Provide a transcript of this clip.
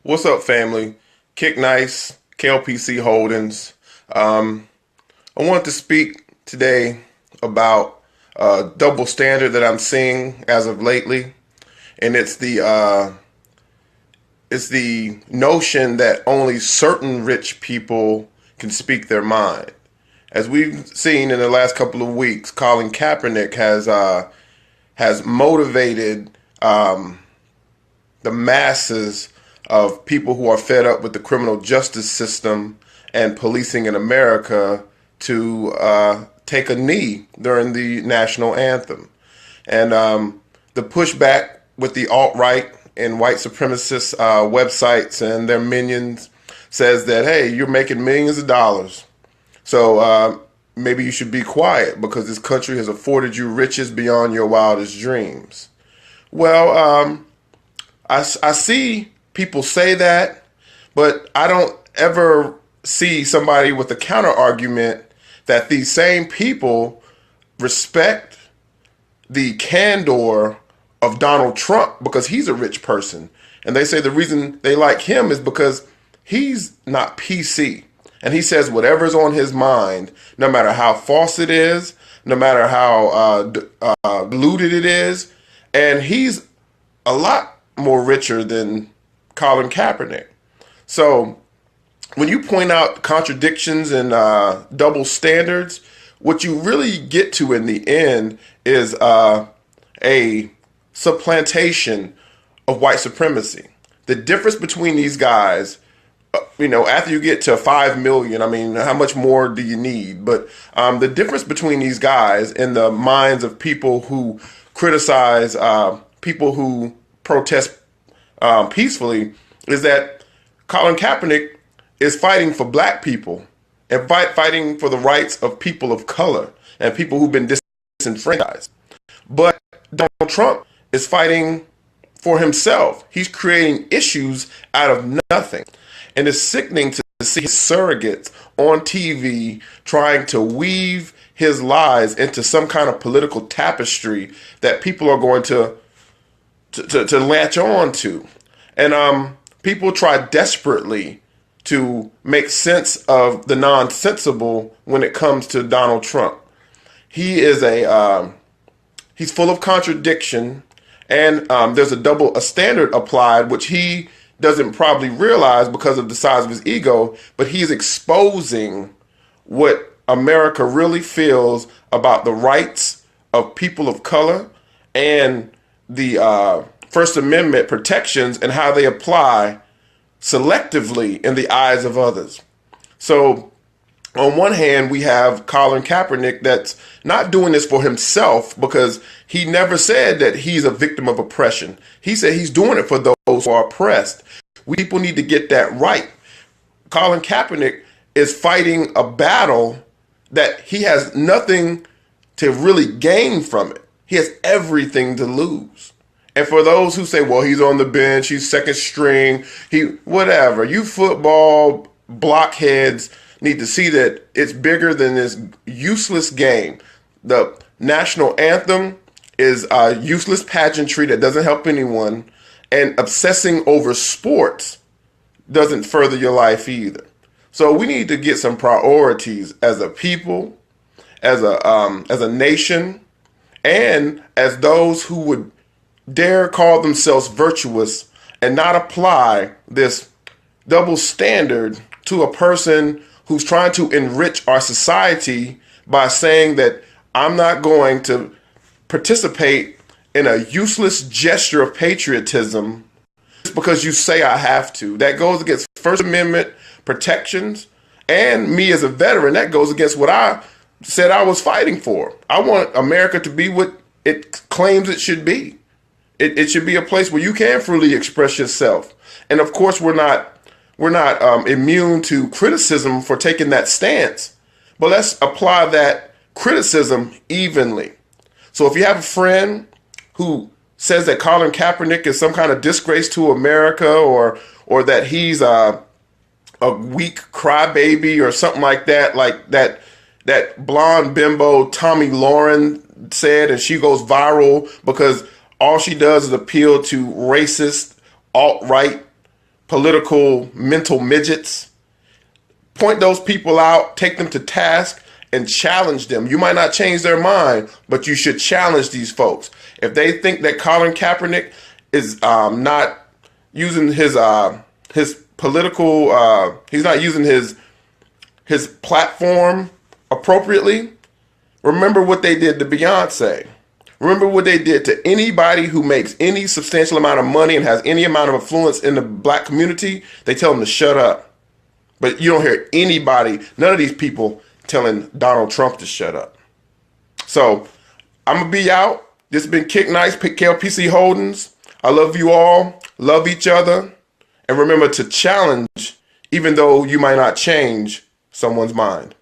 What's up, family? Kick Nice, KLPC Holdings. I want to speak today about double standard that I'm seeing as of lately, and it's the notion that only certain rich people can speak their mind. As we've seen in the last couple of weeks, Colin Kaepernick has motivated the masses of people who are fed up with the criminal justice system and policing in America to take a knee during the national anthem. And the pushback with the alt-right and white supremacist websites and their minions says that, hey, you're making millions of dollars. So maybe you should be quiet because this country has afforded you riches beyond your wildest dreams. Well, I see people say that, but I don't ever see somebody with a counter argument that these same people respect the candor of Donald Trump because he's a rich person. And they say the reason they like him is because he's not PC. And he says whatever's on his mind, no matter how false it is, no matter how diluted it is. And he's a lot more richer than Colin Kaepernick. So when you point out contradictions and double standards, what you really get to in the end is a supplantation of white supremacy. The difference between these guys, after you get to 5 million, I mean, how much more do you need? But the difference between these guys in the minds of people who criticize people who protest peacefully is that Colin Kaepernick is fighting for black people and fighting for the rights of people of color and people who've been disenfranchised. But Donald Trump is fighting for himself. He's creating issues out of nothing. And it's sickening to see his surrogates on TV trying to weave his lies into some kind of political tapestry that people are going to latch on to. And people try desperately to make sense of the nonsensible when it comes to Donald Trump. He is he's full of contradiction, and there's a standard applied, which he doesn't probably realize because of the size of his ego, but he's exposing what America really feels about the rights of people of color and the First Amendment protections and how they apply selectively in the eyes of others. So on one hand, we have Colin Kaepernick that's not doing this for himself because he never said that he's a victim of oppression. He said he's doing it for those who are oppressed. People need to get that right. Colin Kaepernick is fighting a battle that he has nothing to really gain from it. He has everything to lose. And for those who say, well, he's on the bench, he's second string, whatever, you football blockheads need to see that it's bigger than this useless game. The national anthem is a useless pageantry that doesn't help anyone, and obsessing over sports doesn't further your life either. So we need to get some priorities as a people, as a nation, and as those who would dare call themselves virtuous and not apply this double standard to a person who's trying to enrich our society by saying that I'm not going to participate in a useless gesture of patriotism just because you say I have to. That goes against First Amendment protections, and me as a veteran, that goes against what I said I was fighting for. I want America to be what it claims it should be. It should be a place where you can freely express yourself. And of course, we're not immune to criticism for taking that stance. But let's apply that criticism evenly. So if you have a friend who says that Colin Kaepernick is some kind of disgrace to America, or that he's a weak crybaby or something like that blonde bimbo Tommy Lauren said, and she goes viral because all she does is appeal to racist alt-right political mental midgets. Point those people out, take them to task, and challenge them. You might not change their mind, but you should challenge these folks. If they think that Colin Kaepernick is not using his political, he's not using his platform appropriately, remember what they did to Beyonce. Remember what they did to anybody who makes any substantial amount of money and has any amount of influence in the black community. They tell them to shut up. But you don't hear anybody, none of these people telling Donald Trump to shut up. So I'm going to be out. This has been Kick Nice, KLPC Holdings. I love you all. Love each other. And remember to challenge, even though you might not change someone's mind.